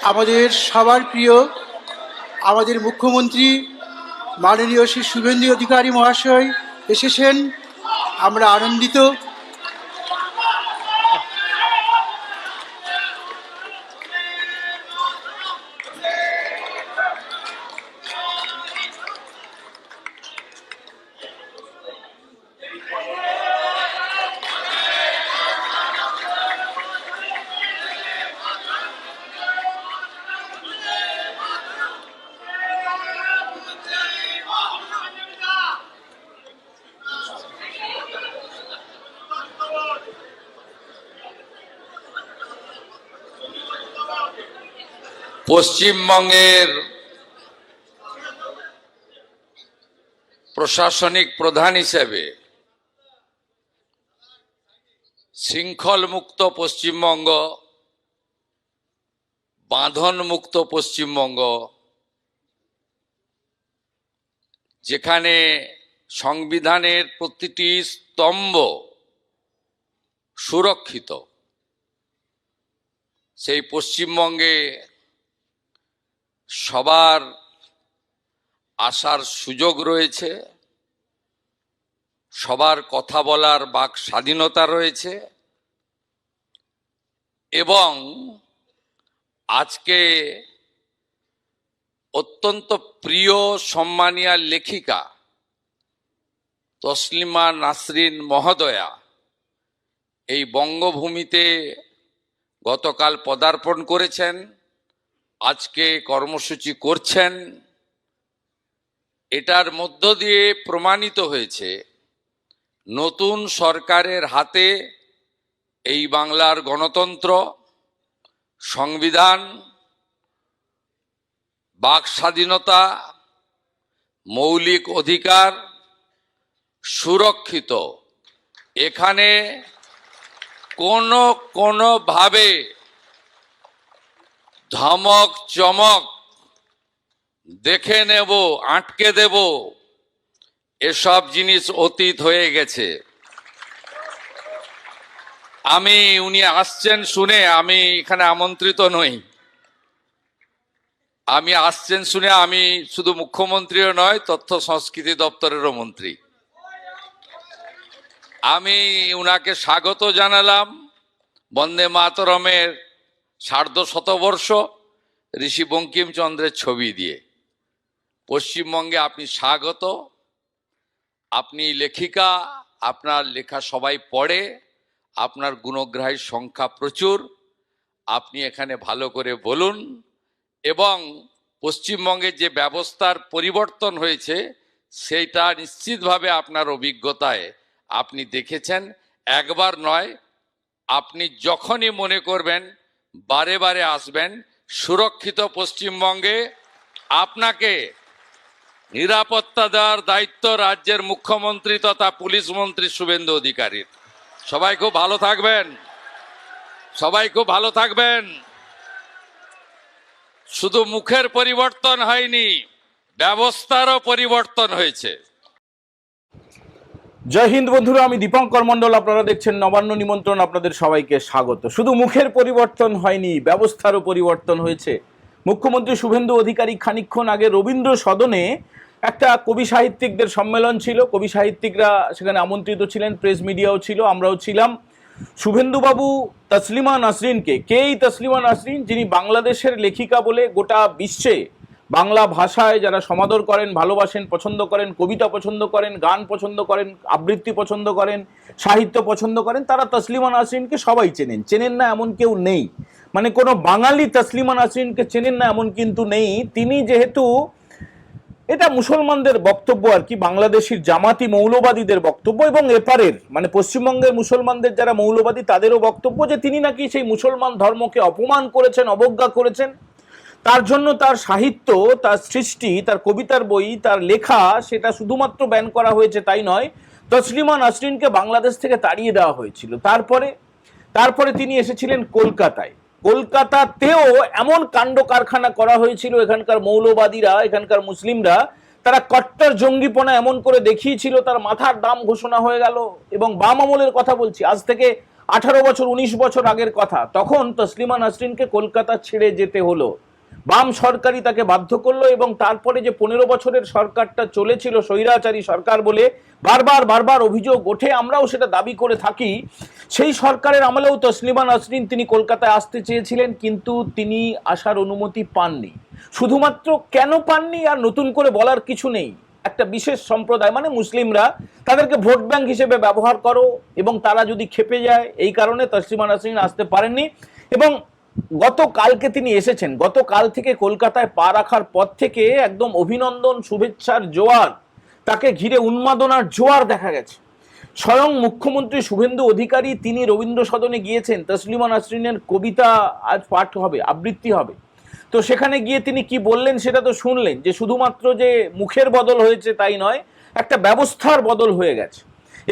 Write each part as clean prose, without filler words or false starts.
আমাদের সবার প্রিয় আমাদের মুখ্যমন্ত্রী মাননীয় শ্রী শুভেন্দু অধিকারী মহাশয় এসেছেন। আমরা আনন্দিত। পশ্চিমবঙ্গের প্রশাসনিক প্রধান হিসেবে শৃঙ্খল মুক্ত পশ্চিমবঙ্গ, বাঁধন মুক্ত পশ্চিমবঙ্গ, যেখানে সংবিধানের প্রতিটি স্তম্ভ সুরক্ষিত, সেই পশ্চিমবঙ্গে সবার আসার সুযোগ রয়েছে, সবার কথা বলার বাক স্বাধীনতা রয়েছে এবং আজকে অত্যন্ত প্রিয় সম্মানীয় লেখিকা তসলিমা নাসরিন মহোদয়া এই বঙ্গভূমিতে গতকাল পদার্পণ করেছেন, আজকে কর্মসূচি করছেন। এটার মধ্য দিয়ে প্রমাণিত হয়েছে নতুন সরকারের হাতে এই বাংলার গণতন্ত্র, সংবিধান, বাক স্বাধীনতা, মৌলিক অধিকার সুরক্ষিত। এখানে কোনোভাবে ধমক চমক, দেখে নেব, আটকে দেব, এসব জিনিস অতীত হয়ে গেছে। উনি আসছেন শুনে আমি এখানে আমন্ত্রিত নই। আসছেন শুনে আমি শুধু মুখ্যমন্ত্রীও নয়, তথ্য সংস্কৃতি দপ্তরেরও মন্ত্রী। আমি উনাকে স্বাগত জানালাম বন্দে মাতরমের সার্ধশতবর্ষ ঋষি বঙ্কিমচন্দ্রের ছবি দিয়ে। পশ্চিমবঙ্গে আপনি স্বাগত। আপনি লেখিকা, আপনার লেখা সবাই পড়ে, আপনার গুণগ্রাহীর সংখ্যা প্রচুর। আপনি এখানে ভালো করে বলুন এবং পশ্চিমবঙ্গের যে ব্যবস্থার পরিবর্তন হয়েছে সেইটা নিশ্চিতভাবে আপনার অভিজ্ঞতায় আপনি দেখেছেন। একবার নয়, আপনি যখনই মনে করবেন বারে বারে আসবেন। সুরক্ষিত পশ্চিমবঙ্গে আপনাকে নিরাপত্তা দেওয়ার দায়িত্ব রাজ্যের মুখ্যমন্ত্রী তথা পুলিশ মন্ত্রী শুভেন্দু অধিকারীর। সবাই খুব ভালো থাকবেন, সবাই খুব ভালো থাকবেন। শুধু মুখের পরিবর্তন হয়নি, ব্যবস্থারও পরিবর্তন হয়েছে। জয় হিন্দ বন্ধুরা, আমি দীপঙ্কর মণ্ডল, আপনারা দেখছেন নবান্ন নিমন্ত্রণ। আপনাদের সবাইকে স্বাগত। শুধু মুখের পরিবর্তন হয়নি, ব্যবস্থারও পরিবর্তন হয়েছে। মুখ্যমন্ত্রী শুভেন্দু অধিকারী খানিকক্ষণ আগে রবীন্দ্র সদনে একটা কবি সাহিত্যিকদের সম্মেলন ছিল। কবি সাহিত্যিকরা সেখানে আমন্ত্রিত ছিলেন, প্রেস মিডিয়াও ছিল, আমরাও ছিলাম। শুভেন্দুবাবু তসলিমা নাসরিনকে, কে এই তসলিমা নাসরিন? যিনি বাংলাদেশের লেখিকা বলে গোটা বিশ্বে বাংলা ভাষায় যারা সমাদর করেন, ভালোবাসেন, পছন্দ করেন, কবিতা পছন্দ করেন, গান পছন্দ করেন, আবৃত্তি পছন্দ করেন, সাহিত্য পছন্দ করেন, তারা তসলিমা নাসরিনকে সবাই চেনেন। চেনেন না এমন কেউ নেই, মানে কোনো বাঙালি তসলিমা নাসরিনকে চেনেন না এমন কিন্তু নেই। তিনি যেহেতু, এটা মুসলমানদের বক্তব্য আর কি, বাংলাদেশের জামাতি মৌলবাদীদের বক্তব্য এবং এপারের মানে পশ্চিমবঙ্গের মুসলমানদের যারা মৌলবাদী তাদেরও বক্তব্য, যে তিনি নাকি সেই মুসলমান ধর্মকে অপমান করেছেন, অবজ্ঞা করেছেন। তার জন্য তার সাহিত্য, তার সৃষ্টি, তার কবিতার বই, তার লেখা, সেটা শুধুমাত্র ব্যান করা হয়েছে তাই নয়, তসলিমা নাসরিনকে বাংলাদেশ থেকে তাড়িয়ে দেওয়া হয়েছিল। তারপরে তিনি এসেছিলেন কলকাতায়। কলকাতাতেও এমন কাণ্ড কারখানা করা হয়েছিল, এখানকার মৌলবাদীরা, এখানকার মুসলিমরা, তারা কট্টর জঙ্গিপনা এমন করে দেখিয়েছিল, তার মাথার দাম ঘোষণা হয়ে গেল। এবং বাম আমলের কথা বলছি, আজ থেকে 18 বছর 19 বছর আগের কথা, তখন তসলিমা নাসরিনকে কলকাতা ছেড়ে যেতে হলো, বাম সরকারই তাকে বাধ্য করলো। এবং তারপরে যে 15 বছরের সরকারটা চলেছিল স্বৈরাচারী সরকার বলে বারবার বারবার অভিযোগ ওঠে, আমরাও সেটা দাবি করে থাকি, সেই সরকারের আমলেও তসলিমা নাসরিন তিনি কলকাতায় আসতে চেয়েছিলেন, কিন্তু তিনি আসার অনুমতি পাননি। শুধুমাত্র কেন পাননি আর নতুন করে বলার কিছু নেই, একটা বিশেষ সম্প্রদায় মানে মুসলিমরা, তাদেরকে ভোট ব্যাংক হিসেবে ব্যবহার করো এবং তারা যদি খেপে যায়, এই কারণে তসলিমা নাসরিন আসতে পারেননি। এবং গতকালকে তিনি এসেছেন, গতকাল থেকে কলকাতায় পা রাখার পর থেকে একদম অভিনন্দন শুভেচ্ছার জোয়ার, তাকে ঘিরে উন্মাদনার জোয়ার দেখা গেছে। স্বয়ং মুখ্যমন্ত্রী শুভেন্দু অধিকারী তিনি রবীন্দ্র সদনে গিয়েছেন, তসলিমা নাসরিনের কবিতা আজ পাঠ হবে, আবৃত্তি হবে। তো সেখানে গিয়ে তিনি কি বললেন সেটা তো শুনলেন, যে শুধুমাত্র যে মুখের বদল হয়েছে তাই নয়, একটা ব্যবস্থার বদল হয়ে গেছে।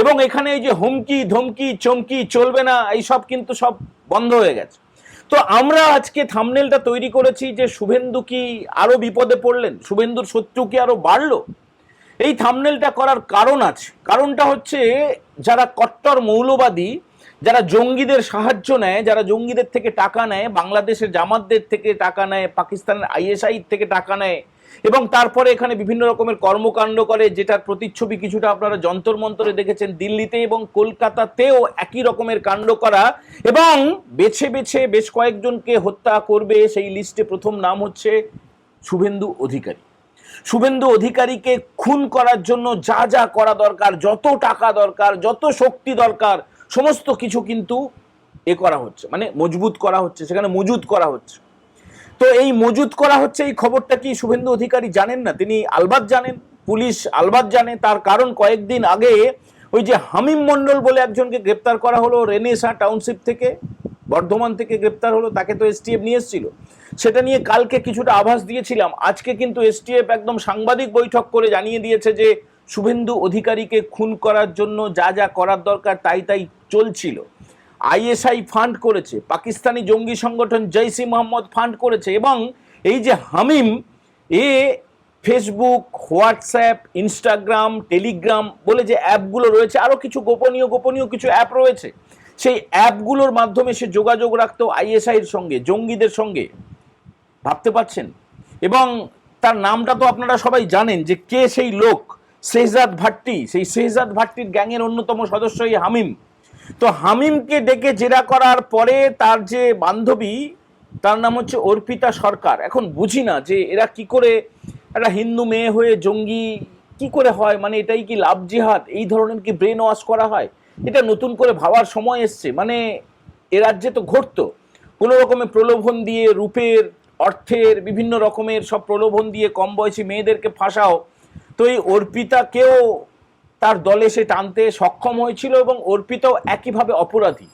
এবং এখানে এই যে হুমকি ধমকি চমকি চলবে না, এইসব কিন্তু সব বন্ধ হয়ে গেছে। তো আমরা আজকে থাম্বনেলটা তৈরি করেছি যে শুভেন্দু কি আরো বিপদে পড়লেন, শুভেন্দুর শত্রু কি আরো বাড়লো। এই থাম্বনেলটা করার কারণ আছে, কারণটা হচ্ছে যারা কট্টর মৌলবাদী, যারা জঙ্গিদের সাহায্য নেয়, যারা জঙ্গিদের থেকে টাকা নেয়, বাংলাদেশের জামাতদের থেকে টাকা নেয়, পাকিস্তানের আইএসআই থেকে টাকা নেয়, এবং তারপরে এখানে বিভিন্ন রকমের কর্মকাণ্ড করে, যেটার প্রতিচ্ছবি কিছুটা আপনারা যন্তর মন্তরে দেখেছেন দিল্লিতে এবং কলকাতাতেও একই রকমের কাণ্ড করা, এবং বেছে বেছে বেশ কয়েকজনকে হত্যা করবে, সেই লিস্টে প্রথম নাম হচ্ছে শুভেন্দু অধিকারী। শুভেন্দু অধিকারীকে খুন করার জন্য যা যা করা দরকার, যত টাকা দরকার, যত শক্তি দরকার, সমস্ত কিছু কিন্তু করা হচ্ছে, মানে মজবুত করা হচ্ছে, সেখানে মজুদ করা হচ্ছে। তো এই মজুদ করা হচ্ছে, এই খবরটা কি শুভেন্দু অধিকারী জানেন না? তিনি আলবাত জানেন, পুলিশ আলবাত জানে। তার কারণ কয়েকদিন আগে ওই যে হামিম মন্ডল বলে একজনকে গ্রেপ্তার করা হলো রেনেসা টাউনশিপ থেকে, বর্ধমান থেকে গ্রেপ্তার হলো, তাকে তো এসটিএফ নিয়ে এসেছিল, সেটা নিয়ে কালকে কিছুটা আভাস দিয়েছিলাম। আজকে কিন্তু এসটিএফ একদম সাংবাদিক বৈঠক করে জানিয়ে দিয়েছে যে শুভেন্দু অধিকারীকে খুন করার জন্য যা যা করার দরকার তাই তাই চলছিল। আইএসআই ফান্ড করেছে, পাকিস্তানি জঙ্গি সংগঠন জৈশ-ই মোহাম্মদ ফান্ড করেছে, এবং এই যে হামিম ফেসবুক, হোয়াটসঅ্যাপ, ইনস্টাগ্রাম, টেলিগ্রাম বলে যে অ্যাপগুলো রয়েছে, আরও কিছু গোপনীয় কিছু অ্যাপ রয়েছে, সেই অ্যাপগুলোর মাধ্যমে সে যোগাযোগ রাখতো আইএসআইয়ের সঙ্গে, জঙ্গিদের সঙ্গে। ভাবতে পারছেন? এবং তার নামটা তো আপনারা সবাই জানেন যে কে সেই লোক, শেহজাদ ভাট্টি, সেই শেহজাদ ভাট্টির গ্যাংয়ের অন্যতম সদস্য এই হামিম। তো হামিমকে ডেকে জেরা করার পরে তার যে বান্ধবী, তার নাম হচ্ছে অর্পিতা সরকার। এখন বুঝি না যে এরা কি করে, একটা হিন্দু মেয়ে হয়ে জঙ্গি কি করে হয়, মানে এটাই কি লাভ জিহাদ, এই ধরনের কি ব্রেন ওয়াশ করা হয়? এটা নতুন করে ভাবার সময় এসছে। মানে এ রাজ্যে তো ঘটতো কোনো রকমের প্রলোভন দিয়ে, রূপের, অর্থের, বিভিন্ন রকমের সব প্রলোভন দিয়ে কম বয়সী মেয়েদেরকে ফাঁসাও। তো এই অর্পিতাকেও তার দলে সে টানতে সক্ষম হয়েছিল, এবং অর্পিতাও একইভাবে অপরাধী,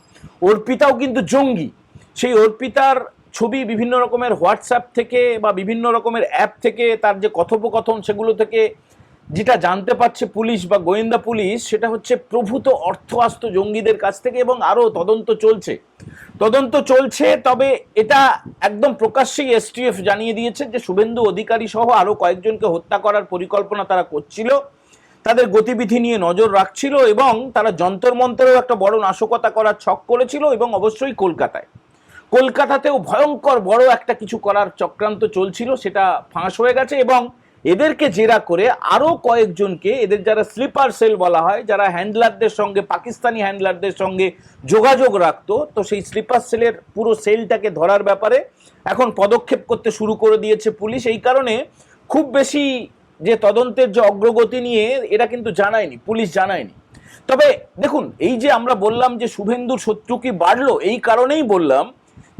অর্পিতাও কিন্তু জঙ্গি। সেই অর্পিতার ছবি বিভিন্ন রকমের হোয়াটসঅ্যাপ থেকে বা বিভিন্ন রকমের অ্যাপ থেকে, তার যে কথোপকথন সেগুলো থেকে যেটা জানতে পারছে পুলিশ বা গোয়েন্দা পুলিশ, সেটা হচ্ছে প্রভূত অর্থ আসতো জঙ্গিদের কাছ থেকে, এবং আরও তদন্ত চলছে। তবে এটা একদম প্রকাশ্যেই এসটিএফ জানিয়ে দিয়েছে যে শুভেন্দু অধিকারী সহ আরও কয়েকজনকে হত্যা করার পরিকল্পনা তারা করছিল, তাদের গতিবিধি নিয়ে নজর রাখছিল, এবং তারা যন্তর মন্তরেও একটা বড় নাশকতা করার ছক করেছিল। এবং অবশ্যই কলকাতাতেও ভয়ঙ্কর বড় একটা কিছু করার চক্রান্ত চলছিল, সেটা ফাঁস হয়ে গেছে। এবং এদেরকে জেরা করে আরও কয়েকজনকে, এদের যারা স্লিপার সেল বলা হয়, যারা হ্যান্ডলারদের সঙ্গে, পাকিস্তানি হ্যান্ডলারদের সঙ্গে যোগাযোগ রাখতো, তো সেই স্লিপার সেলের পুরো সেলটাকে ধরার ব্যাপারে এখন পদক্ষেপ করতে শুরু করে দিয়েছে পুলিশ। এই কারণে খুব বেশি যে তদন্তের যে অগ্রগতি নিয়ে এরা কিন্তু পুলিশ জানায়নি। তবে দেখুন, এই যে আমরা বললাম যে শুভেন্দুর শত্রু কি বাড়লো, এই কারণেই বললাম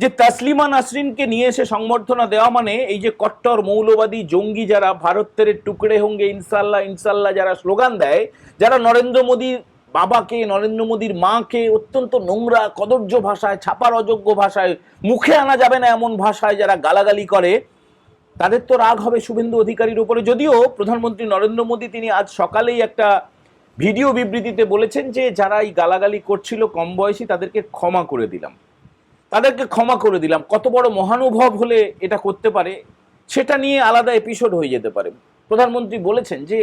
যে তসলিমা নাসরিনকে নিয়ে এসে সংবর্ধনা দেওয়া মানে এই যে কট্টর মৌলবাদী জঙ্গি যারা ভারতের টুকরে হোঙ্গে ইনশাল্লাহ ইনশাল্লাহ যারা স্লোগান দেয়, যারা নরেন্দ্র মোদীর বাবাকে, নরেন্দ্র মোদীর মাকে অত্যন্ত নোংরা কদর্য ভাষায়, ছাপার অযোগ্য ভাষায়, মুখে আনা যাবে না এমন ভাষায় যারা গালাগালি করে, তাদের তো রাগ হবে শুভেন্দু অধিকারীর উপরে। যদিও প্রধানমন্ত্রী নরেন্দ্র মোদী তিনি আজ সকালেই একটা ভিডিও বিবৃতিতে বলেছেন যে যারা এই গালাগালি করছিল কম বয়সী, তাদেরকে ক্ষমা করে দিলাম। কত বড় মহানুভব হলে এটা করতে পারে সেটা নিয়ে আলাদা এপিসোড হয়ে যেতে পারে। প্রধানমন্ত্রী বলেছেন যে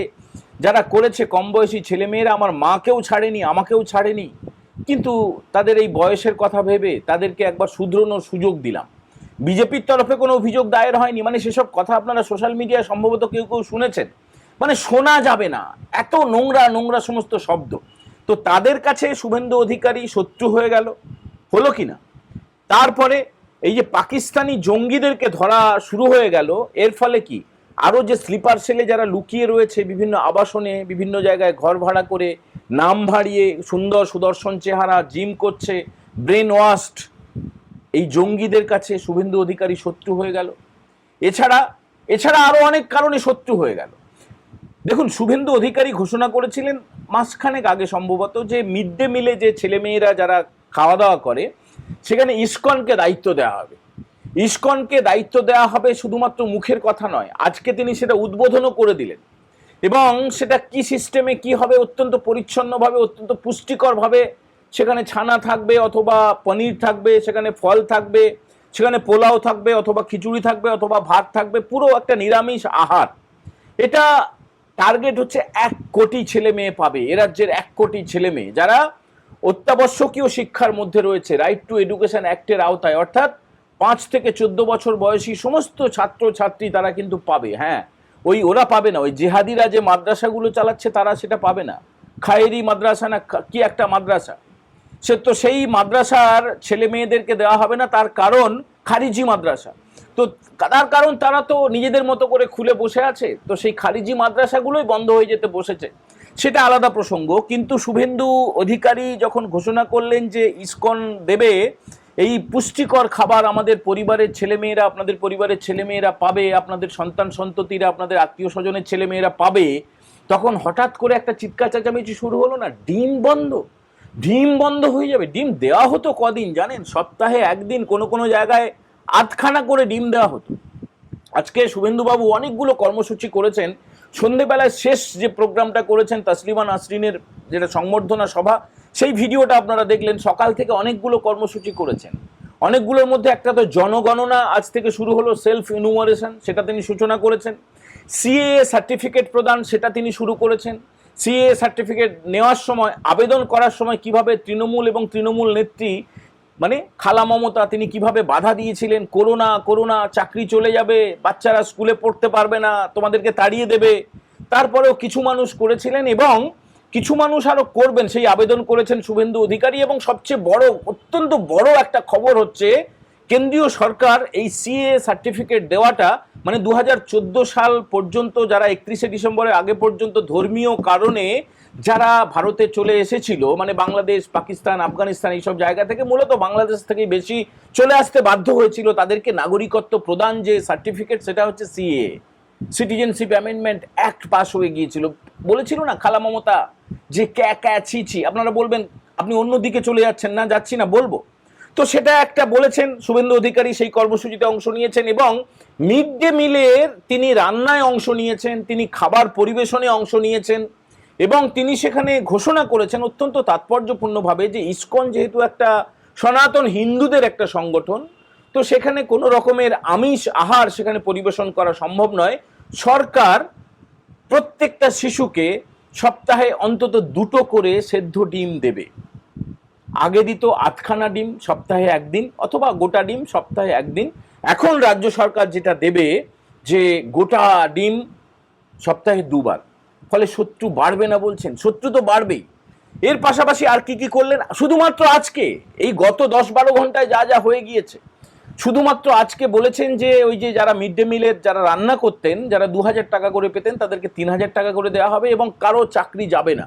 যারা করেছে কম বয়সী ছেলেমেয়েরা আমার মাকেও ছাড়েনি, আমাকেও ছাড়েনি, কিন্তু তাদের এই বয়সের কথা ভেবে তাদেরকে একবার শুধরানোর সুযোগ দিলাম। বিজেপির তরফে কোনো অভিযোগ দায়ের হয়নি, মানে সেসব কথা আপনারা সোশ্যাল মিডিয়ায় সম্ভবত কেউ কেউ শুনেছেন, মানে শোনা যাবে না, এত নোংরা নোংরা সমস্ত শব্দ। তো তাদের কাছে শুভেন্দু অধিকারী শত্রু হয়ে গেল, হলো কি না? তারপরে এই যে পাকিস্তানি জঙ্গিদেরকে ধরা শুরু হয়ে গেল, এর ফলে কি আরো যে স্লিপার সেলে যারা লুকিয়ে রয়েছে বিভিন্ন আবাসনে, বিভিন্ন জায়গায় ঘর ভাড়া করে, নাম ভাড়িয়ে সুন্দর সুদর্শন চেহারা, জিম করছে, ব্রেন ওয়াশড, এই জঙ্গিদের কাছে শুভেন্দু অধিকারী শত্রু হয়ে গেল। এছাড়া এছাড়া আরো অনেক কারণে শত্রু হয়ে গেল। দেখুন, শুভেন্দু অধিকারী ঘোষণা করেছিলেন মাসখানেক আগে সম্ভবত যে মিড ডে মিলে যে ছেলেমেয়েরা যারা খাওয়া দাওয়া করে সেখানে ইসকনকে দায়িত্ব দেওয়া হবে। ইসকনকে দায়িত্ব দেওয়া হবে শুধুমাত্র মুখের কথা নয়, আজকে তিনি সেটা উদ্বোধনও করে দিলেন। এবং সেটা কি সিস্টেমে কি হবে, অত্যন্ত পরিচ্ছন্নভাবে, অত্যন্ত পুষ্টিকরভাবে সেখানে ছানা থাকবে অথবা পনির থাকবে, সেখানে ফল থাকবে, সেখানে পোলাও থাকবে অথবা খিচুড়ি থাকবে অথবা ভাত থাকবে, পুরো একটা নিরামিষ আহার। এটা টার্গেট হচ্ছে 1 কোটি ছেলে মেয়ে পাবে, এ রাজ্যের 1 কোটি ছেলে মেয়ে যারা অত্যাবশ্যকীয় শিক্ষার মধ্যে রয়েছে, রাইট টু এডুকেশন অ্যাক্টের আওতায়, অর্থাৎ 5 থেকে 14 বছর বয়সী সমস্ত ছাত্র ছাত্রী তারা কিন্তু পাবে। হ্যাঁ, ওরা পাবে না, ওই জেহাদিরা যে মাদ্রাসাগুলো চালাচ্ছে তারা সেটা পাবে না। খায়েরি মাদ্রাসা না কি একটা মাদ্রাসা, সেই মাদ্রাসার ছেলে মেয়েদেরকে দেওয়া হবে না। তার কারণ খারিজি মাদ্রাসা, তো তার কারণ তারা তো নিজেদের মতো করে খুলে বসে আছে, তো সেই খারিজি মাদ্রাসাগুলোই বন্ধ হয়ে যেতে বসেছে, সেটা আলাদা প্রসঙ্গ। কিন্তু শুভেন্দু অধিকারী যখন ঘোষণা করলেন যে ইসকন দেবে এই পুষ্টিকর খাবার, আমাদের পরিবারের ছেলেমেয়েরা, আপনাদের পরিবারের ছেলেমেয়েরা পাবে, আপনাদের সন্তান সন্ততিরা, আপনাদের আত্মীয় স্বজনের ছেলেমেয়েরা পাবে, তখন হঠাৎ করে একটা চিৎকার চেঁচামেচি শুরু হলো না, ডিম বন্ধ, ডিম বন্ধ হয়ে যাবে। ডিম দেওয়া হতো কদিন জানেন, সপ্তাহে একদিন, কোনো কোনো জায়গায় 8খানা করে ডিম দেওয়া হতো। আজকে শুভেন্দুবাবু অনেকগুলো কর্মসূচি করেছেন, সন্ধেবেলায় শেষ যে প্রোগ্রামটা করেছেন তাসলিমা নাসরিনের যেটা সংবর্ধনা সভা, সেই ভিডিওটা আপনারা দেখলেন। সকাল থেকে অনেকগুলো কর্মসূচি করেছেন, অনেকগুলোর মধ্যে একটা তো জনগণনা আজ থেকে শুরু হলো, সেলফ ইনুমারেশন, সেটা তিনি সূচনা করেছেন। সিএএ সার্টিফিকেট প্রদান, সেটা তিনি শুরু করেছেন। সিএএ সার্টিফিকেট নেওয়ার সময়, আবেদন করার সময় কিভাবে তৃণমূল এবং তৃণমূল নেত্রী মানে খালা মমতা তিনি কিভাবে বাধা দিয়েছিলেন, করোনা করোনা, চাকরি চলে যাবে, বাচ্চারা স্কুলে পড়তে পারবে না, তোমাদেরকে তাড়িয়ে দেবে। তারপরেও কিছু মানুষ করেছিলেন এবং কিছু মানুষ আরো করবেন, সেই আবেদন করেছেন শুভেন্দু অধিকারী। এবং সবচেয়ে বড়, অত্যন্ত বড় একটা খবর হচ্ছে, কেন্দ্রীয় সরকার এই সিএ সার্টিফিকেট দেওয়াটা মানে 2014 সাল পর্যন্ত যারা 31শে ডিসেম্বরের আগে পর্যন্ত ধর্মীয় কারণে যারা ভারতে চলে এসেছিল, মানে বাংলাদেশ, পাকিস্তান, আফগানিস্তান এইসব জায়গা থেকে, মূলত বাংলাদেশ থেকে বেশি চলে আসতে বাধ্য হয়েছিল, তাদেরকে নাগরিকত্ব প্রদান যে সার্টিফিকেট, সেটা হচ্ছে CA, citizenship amendment act pass হয়ে গিয়েছিল। বলেছিল না খালা মমতা যে ছি, আপনারা বলবেন আপনি অন্যদিকে চলে যাচ্ছেন, না যাচ্ছি না, বলবো তো, সেটা একটা বলেছেন শুভেন্দু অধিকারী, সেই কর্মসূচিতে অংশ নিয়েছেন এবং মিড ডে মিলের তিনি রান্নায় অংশ নিয়েছেন, তিনি খাবার পরিবেশনে অংশ নিয়েছেন এবং তিনি সেখানে ঘোষণা করেছেন অত্যন্ত তাৎপর্যপূর্ণভাবে যে ইসকন যেহেতু একটা সনাতন হিন্দুদের একটা সংগঠন, তো সেখানে কোনো রকমের আমিষ আহার সেখানে পরিবেশন করা সম্ভব নয়। সরকার প্রত্যেকটা শিশুকে সপ্তাহে অন্তত 2টো করে সেদ্ধ ডিম দেবে। আগে দিত 8খানা ডিম সপ্তাহে 1 দিন, অথবা গোটা ডিম সপ্তাহে 1 দিন। এখন রাজ্য সরকার যেটা দেবে যে গোটা ডিম সপ্তাহে 2 বার। ফলে শত্রু বাড়বে না বলছেন, শত্রু তো বাড়বেই। এর পাশাপাশি আর কি কি করলেন, শুধুমাত্র আজকে এই গত 10-12 ঘন্টায় যা যা হয়ে গিয়েছে, শুধুমাত্র আজকে বলেছেন যে ওই যে যারা মিড ডে মিলের যারা রান্না করতেন, যারা 2000 টাকা করে পেতেন, তাদেরকে 3000 টাকা করে দেওয়া হবে এবং কারো চাকরি যাবে না।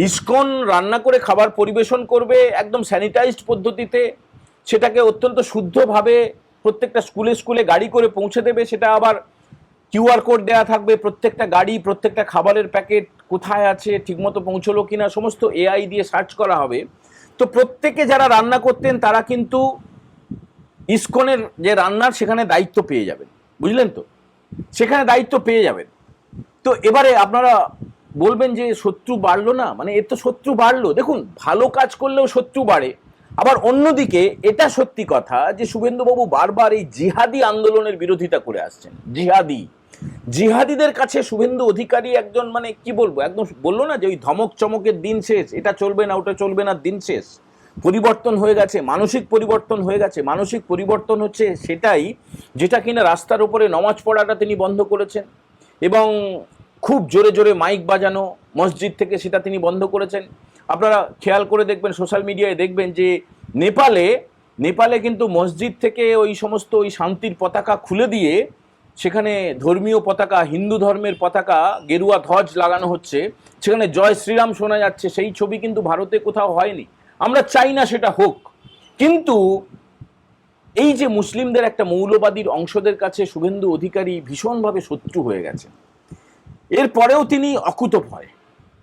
ইসকন রান্না করে খাবার পরিবেশন করবে একদম স্যানিটাইজড পদ্ধতিতে, সেটাকে অত্যন্ত শুদ্ধভাবে প্রত্যেকটা স্কুলে স্কুলে গাড়ি করে পৌঁছে দেবে। সেটা আবার কিউআর কোড দেওয়া থাকবে, প্রত্যেকটা গাড়ি, প্রত্যেকটা খাবারের প্যাকেট কোথায় আছে, ঠিকমতো পৌঁছলো কিনা, সমস্ত এআই দিয়ে সার্চ করা হবে। তো প্রত্যেকে যারা রান্না করতেন তারা কিন্তু ইসকনের যে রান্নার সেখানে দায়িত্ব পেয়ে যাবেন, বুঝলেন তো, সেখানে দায়িত্ব পেয়ে যাবেন। তো এবারে আপনারা বলবেন যে শত্রু বাড়লো না, মানে এর তো শত্রু বাড়লো। দেখুন, ভালো কাজ করলেও শত্রু বাড়ে। আবার অন্যদিকে এটা সত্যি কথা যে শুভেন্দুবাবু বারবার এই জিহাদি আন্দোলনের বিরোধিতা করে আসছেন। জিহাদি জিহাদিদের কাছে শুভেন্দু অধিকারী একজন, মানে কি বলবো, একদম বললো না যে ওই ধমক চমকের দিন শেষ, এটা চলবে না ওটা চলবে না, দিন শেষ। পরিবর্তন হয়ে গেছে, মানসিক পরিবর্তন হয়ে গেছে। মানসিক পরিবর্তন হচ্ছে সেটাই যেটা কিনা রাস্তার উপরে নমাজ পড়াটা তিনি বন্ধ করেছেন, এবং খুব জোরে জোরে মাইক বাজানো মসজিদ থেকে সেটা তিনি বন্ধ করেছেন। আপনারা খেয়াল করে দেখবেন, সোশ্যাল মিডিয়ায় দেখবেন যে নেপালে কিন্তু মসজিদ থেকে ওই সমস্ত ওই শান্তির পতাকা খুলে দিয়ে সেখানে ধর্মীয় পতাকা, হিন্দু ধর্মের পতাকা, গেরুয়া ধ্বজ লাগানো হচ্ছে, সেখানে জয় শ্রীরাম শোনা যাচ্ছে। সেই ছবি কিন্তু ভারতে কোথাও হয়নি। আমরা চাই না সেটা হোক, কিন্তু এই যে মুসলিমদের একটা মৌলবাদীর অংশদের কাছে শুভেন্দু অধিকারী ভীষণভাবে শত্রু হয়ে গেছে, এরপরেও তিনি অকুতোভয়।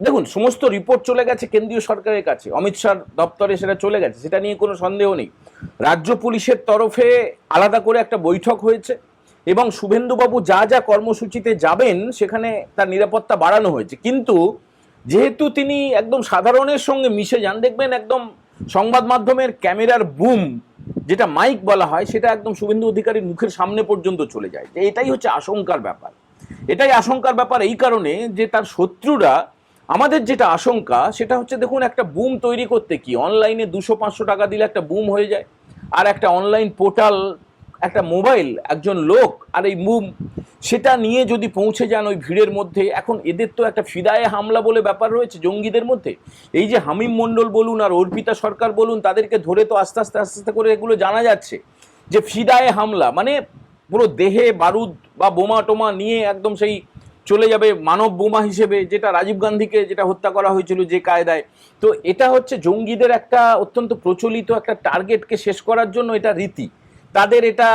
দেখুন, সমস্ত রিপোর্ট চলে গেছে কেন্দ্রীয় সরকারের কাছে, অমিত শাহর দপ্তরে সেটা চলে গেছে, সেটা নিয়ে কোনো সন্দেহ নেই। রাজ্য পুলিশের তরফে আলাদা করে একটা বৈঠক হয়েছে, এবং শুভেন্দুবাবু যা যা কর্মসূচিতে যাবেন সেখানে তার নিরাপত্তা বাড়ানো হয়েছে। কিন্তু যেহেতু তিনি একদম সাধারণের সঙ্গে মিশে যান, দেখবেন একদম সংবাদ মাধ্যমের ক্যামেরার বুম, যেটা মাইক বলা হয়, সেটা একদম শুভেন্দু অধিকারীর মুখের সামনে পর্যন্ত চলে যায়। এটাই হচ্ছে আশঙ্কার ব্যাপার। এটাই আশঙ্কার ব্যাপার এই কারণে যে তার শত্রুরা, আমাদের যেটা আশঙ্কা সেটা হচ্ছে, দেখুন, একটা বুম তৈরি করতে কি অনলাইনে 200-500 টাকা দিলে একটা বুম হয়ে যায়, আর একটা অনলাইন পোর্টাল, একটা মোবাইল, একজন লোক, আর এই বুম, সেটা নিয়ে যদি পৌঁছে যান ওই ভিড়ের মধ্যে। এখন এদের তো একটা ফিদায়ে হামলা বলে ব্যাপার রয়েছে জঙ্গিদের মধ্যে। এই যে হামিম মণ্ডল বলুন আর অর্পিতা সরকার বলুন, তাদেরকে ধরে তো আস্তে আস্তে আস্তে আস্তে করে এগুলো জানা যাচ্ছে যে ফিদায়ে হামলা মানে পুরো দেহে বারুদ বা বোমা টোমা নিয়ে একদম সেই চলে যাবে মানব বোমা হিসেবে, যেটা রাজীব গান্ধীকে যেটা হত্যা করা হয়েছিল যে কায়দায়। তো এটা হচ্ছে জঙ্গিদের একটা অত্যন্ত প্রচলিত একটা টার্গেটকে শেষ করার জন্য এটা রীতি তাদের, এটা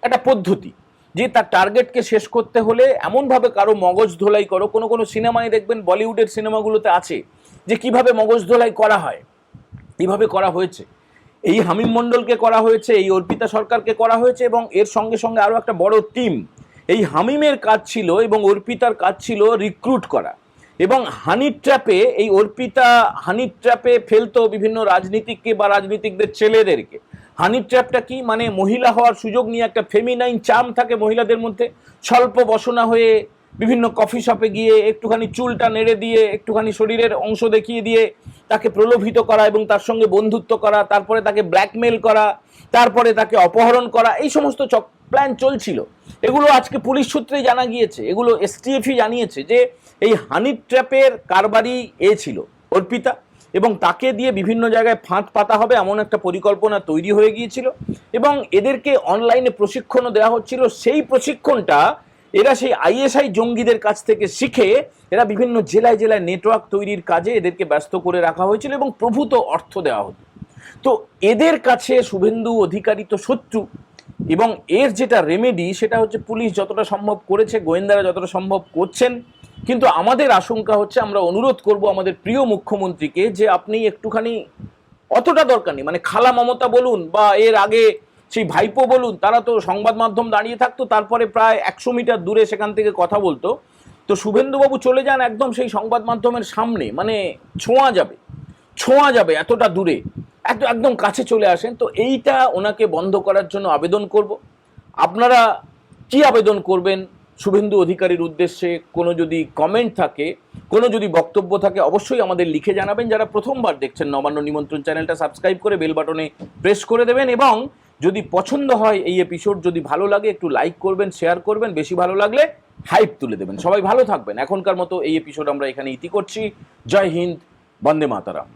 একটা পদ্ধতি যে তার টার্গেটকে শেষ করতে হলে এমনভাবে কারো মগজ ধোলাই করো। কোনো কোনো সিনেমায় দেখবেন, বলিউডের সিনেমাগুলোতে আছে যে কিভাবে মগজ ধোলাই করা হয়, এইভাবে করা হয়েছে। এই হামিম মণ্ডলকে করা হয়েছে, এই অর্পিতা সরকারকে করা হয়েছে, এবং এর সঙ্গে সঙ্গে আরও একটা বড় টিম। এই হামিমের কাজ ছিল এবং অর্পিতার কাজ ছিল রিক্রুট করা, এবং হানি ট্র্যাপে, এই অর্পিতা হানি ট্র্যাপে ফেলতো বিভিন্ন রাজনীতিককে বা রাজনীতিকদের ছেলেদেরকে। হানি ট্র্যাপটা কি, মানে মহিলা হওয়ার সুযোগ নিয়ে, একটা ফেমিনাইন চার্ম থাকে মহিলাদের মধ্যে, স্বল্প বসনা হয়ে বিভিন্ন কফি শপে গিয়ে একটুখানি চুলটা নেড়ে দিয়ে, একটুখানি শরীরের অংশ দেখিয়ে দিয়ে তাকে প্রলোভিত করা এবং তার সঙ্গে বন্ধুত্ব করা, তারপরে তাকে ব্ল্যাকমেল করা, তারপরে তাকে অপহরণ করা, এই সমস্ত প্ল্যান চলছিল। এগুলো আজকে পুলিশ সূত্রেই জানা গিয়েছে, এগুলো এসটিএফই জানিয়েছে যে এই হানি ট্র্যাপের কারবারি ছিল অর্পিতা, এবং তাকে দিয়ে বিভিন্ন জায়গায় ফাঁদ পাতা হবে এমন একটা পরিকল্পনা তৈরি হয়ে গিয়েছিল, এবং এদেরকে অনলাইনে প্রশিক্ষণও দেওয়া হচ্ছিল। সেই প্রশিক্ষণটা এরা সেই আইএসআই জঙ্গিদের কাছ থেকে শিখে এরা বিভিন্ন জেলায় জেলায় নেটওয়ার্ক তৈরির কাজে এদেরকে ব্যস্ত করে রাখা হয়েছিল, এবং প্রভূত অর্থ দেওয়া হতো। তো এদের কাছে শুভেন্দু অধিকারী তো শত্রু, এবং এর যেটা রেমেডি সেটা হচ্ছে পুলিশ যতটা সম্ভব করেছে, গোয়েন্দারা যতটা সম্ভব করছেন। কিন্তু আমাদের আশঙ্কা হচ্ছে, আমরা অনুরোধ করব আমাদের প্রিয় মুখ্যমন্ত্রীকে যে আপনি একটুখানি, অতটা দরকার নেই, মানে খালা মমতা বলুন বা এর আগে সেই ভাইপো বলুন, তারা তো সংবাদ মাধ্যম দাঁড়িয়ে থাকতো, তারপরে প্রায় 100 মিটার দূরে সেখান থেকে কথা বলতো। তো শুভেন্দুবাবু চলে যান একদম সেই সংবাদ মাধ্যমের সামনে, মানে ছোঁয়া যাবে এতটা দূরে, একদম কাছে চলে আসেন। তো এইটা ওনাকে বন্ধ করার জন্য আবেদন করব। আপনারা কি আবেদন করবেন শুভেন্দু অধিকারীর উদ্দেশ্যে? কোনো যদি কমেন্ট থাকে, কোনো যদি বক্তব্য থাকে, অবশ্যই আমাদের লিখে জানাবেন। যারা প্রথমবার দেখছেন নবান্ন নিমন্ত্রণ চ্যানেলটা সাবস্ক্রাইব করে বেল বাটনে প্রেস করে দেবেন, এবং যদি পছন্দ হয় এই এপিসোড, যদি ভালো লাগে একটু লাইক করবেন, শেয়ার করবেন, বেশি ভালো লাগলে হাইপ তুলে দেবেন। সবাই ভালো থাকবেন। এখনকার মতো এই এপিসোড আমরা এখানে ইতি করছি। জয় হিন্দ, বন্দে মাতারাম।